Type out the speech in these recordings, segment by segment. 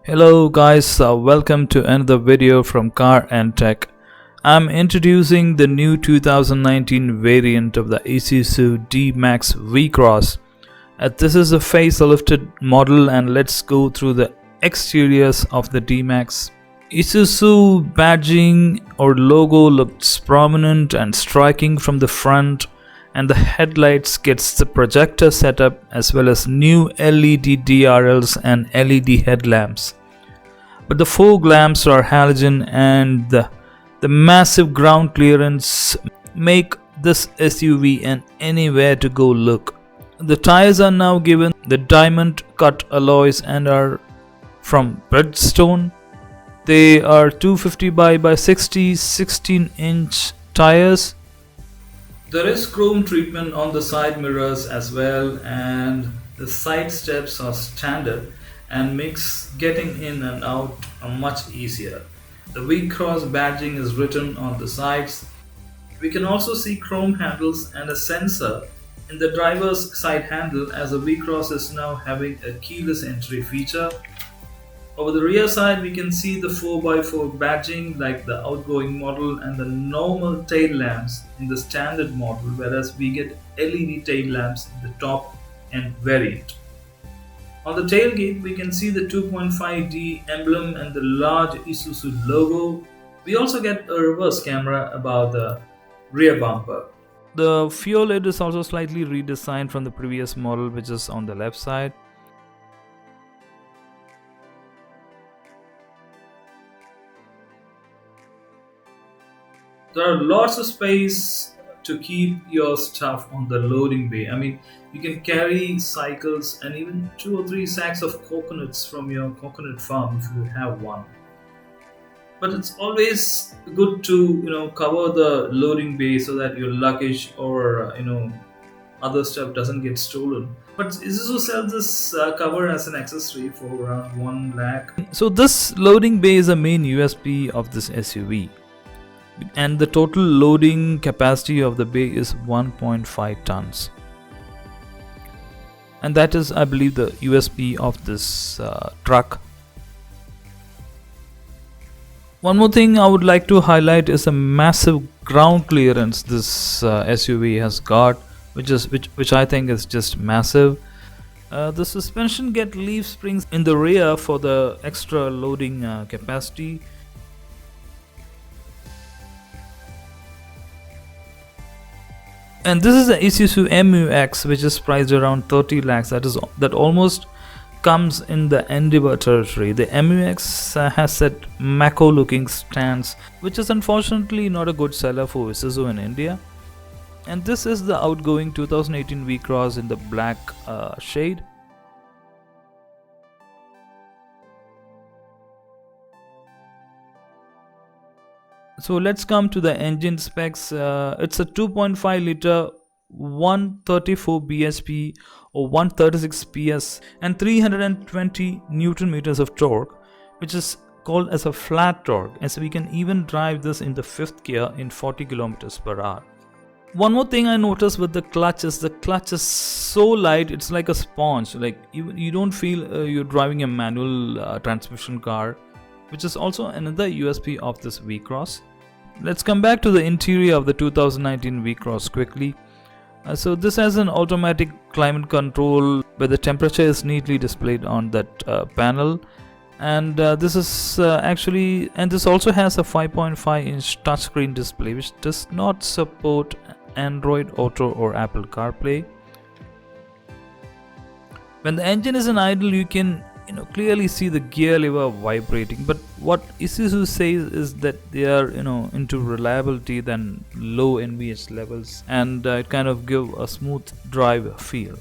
Hello guys, welcome to another video from Car and Tech. I'm introducing the new 2019 variant of the Isuzu D-Max V-Cross. This is a facelifted model, and let's go through the exteriors of the D-Max. Isuzu badging or logo looks prominent and striking from the front, and the headlights gets the projector setup as well as new LED DRLs and LED headlamps. But the fog lamps are halogen, and the massive ground clearance make this SUV an anywhere to go look. The tires are now given the diamond cut alloys and are from Bridgestone. They are 250 by 60 16-inch tires. There is chrome treatment on the side mirrors as well, and the side steps are standard and makes getting in and out much easier. The V-Cross badging is written on the sides. We can also see chrome handles and a sensor in the driver's side handle, as the V-Cross is now having a keyless entry feature. Over the rear side we can see the 4x4 badging like the outgoing model and the normal tail lamps in the standard model, whereas we get LED tail lamps in the top end variant. On the tailgate, we can see the 2.5D emblem and the large Isuzu logo. We also get a reverse camera above the rear bumper. The fuel lid is also slightly redesigned from the previous model, which is on the left side. There are lots of space to keep your stuff on the loading bay. I mean, you can carry cycles and even 2 or 3 sacks of coconuts from your coconut farm if you have one. But it's always good to cover the loading bay so that your luggage or other stuff doesn't get stolen. But Isuzu sells this cover as an accessory for around 1 lakh. So this loading bay is the main USP of this SUV. And the total loading capacity of the bay is 1.5 tons, and that is, I believe, the USP of this truck. One more thing I would like to highlight is a massive ground clearance this SUV has got, which I think is just massive. The suspension get leaf springs in the rear for the extra loading capacity. And this is the Isuzu MU-X, which is priced around 30 lakhs. That almost comes in the Endeavour territory. The MU-X has that Mako looking stance, which is unfortunately not a good seller for Isuzu in India. And this is the outgoing 2018 V-Cross in the black shade. So let's come to the engine specs. It's a 2.5 liter 134 bhp or 136 ps and 320 newton meters of torque, which is called as a flat torque, as we can even drive this in the 5th gear in 40 kilometers per hour. One more thing I noticed with the clutch is so light, it's like a sponge. Like you don't feel you're driving a manual transmission car, which is also another USP of this V-Cross. Let's come back to the interior of the 2019 V-Cross quickly. So this has an automatic climate control where the temperature is neatly displayed on that panel, and this also has a 5.5-inch touchscreen display, which does not support Android Auto or Apple CarPlay. When the engine is in idle, you can clearly see the gear lever vibrating, but what Isuzu says is that they are into reliability than low NVH levels, and it kind of give a smooth drive feel.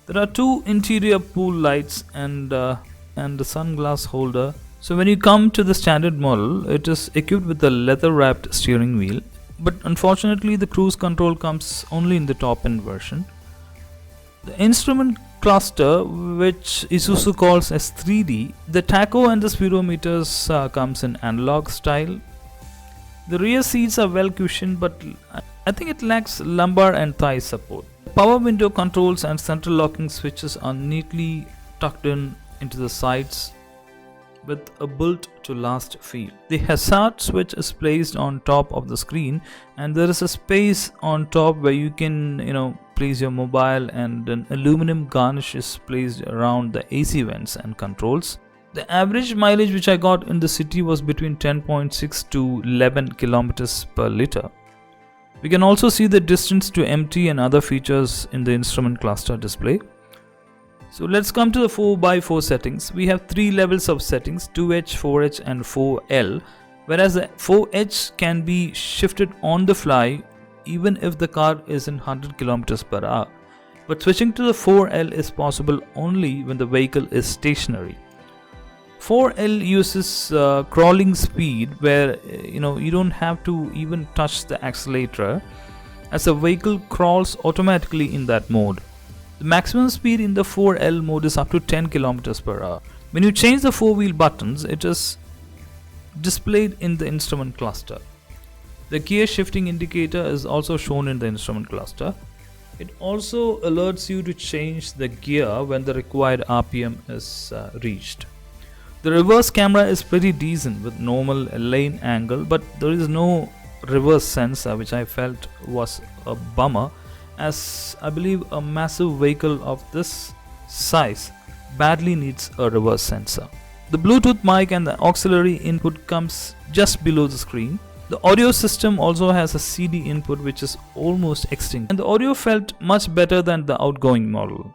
There are 2 interior pool lights and the sunglass holder. So when you come to the standard model, it is equipped with a leather wrapped steering wheel, but unfortunately the cruise control comes only in the top end version. The instrument cluster, which Isuzu calls as 3D, the tacho and the speedometers comes in analog style. The rear seats are well cushioned, but I think it lacks lumbar and thigh support. Power window controls and central locking switches are neatly tucked in into the sides. with a built to last feel. The hazard switch is placed on top of the screen, and there is a space on top where you can place your mobile, and an aluminum garnish is placed around the AC vents and controls. The average mileage which I got in the city was between 10.6 to 11 kilometers per liter. We can also see the distance to empty and other features in the instrument cluster display. So let's come to the 4x4 settings. We have 3 levels of settings: 2H, 4H and 4L, whereas the 4H can be shifted on the fly even if the car is in 100 km per hour. But switching to the 4L is possible only when the vehicle is stationary. 4L uses crawling speed, where you don't have to even touch the accelerator, as the vehicle crawls automatically in that mode. The maximum speed in the 4L mode is up to 10 km per hour. When you change the 4-wheel buttons, it is displayed in the instrument cluster. The gear shifting indicator is also shown in the instrument cluster. It also alerts you to change the gear when the required RPM is reached. The reverse camera is pretty decent with normal lane angle, but there is no reverse sensor, which I felt was a bummer, as I believe a massive vehicle of this size badly needs a reverse sensor. The Bluetooth mic and the auxiliary input comes just below the screen. The audio system also has a CD input, which is almost extinct, and the audio felt much better than the outgoing model.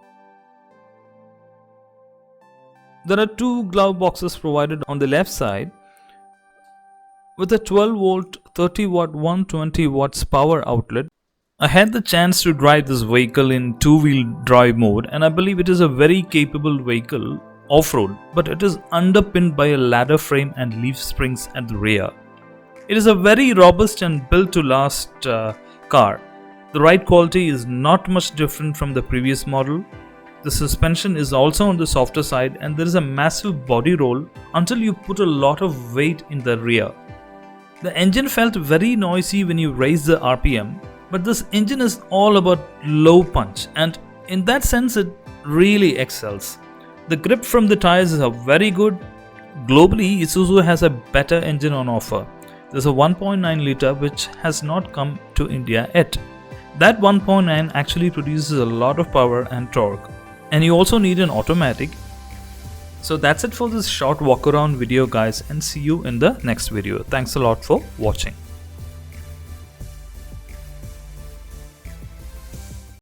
There are 2 glove boxes provided on the left side with a 12 volt 30 watt 120 watts power outlet. I had the chance to drive this vehicle in 2-wheel drive mode, and I believe it is a very capable vehicle off-road, but it is underpinned by a ladder frame and leaf springs at the rear. It is a very robust and built to last car. The ride quality is not much different from the previous model. The suspension is also on the softer side, and there is a massive body roll until you put a lot of weight in the rear. The engine felt very noisy when you raise the RPM, but this engine is all about low punch, and in that sense it really excels. The grip from the tires is very good. Globally, Isuzu has a better engine on offer. There's a 1.9 liter which has not come to India yet. That 1.9 actually produces a lot of power and torque, and you also need an automatic. So that's it for this short walk around video guys, and see you in the next video. Thanks a lot for watching.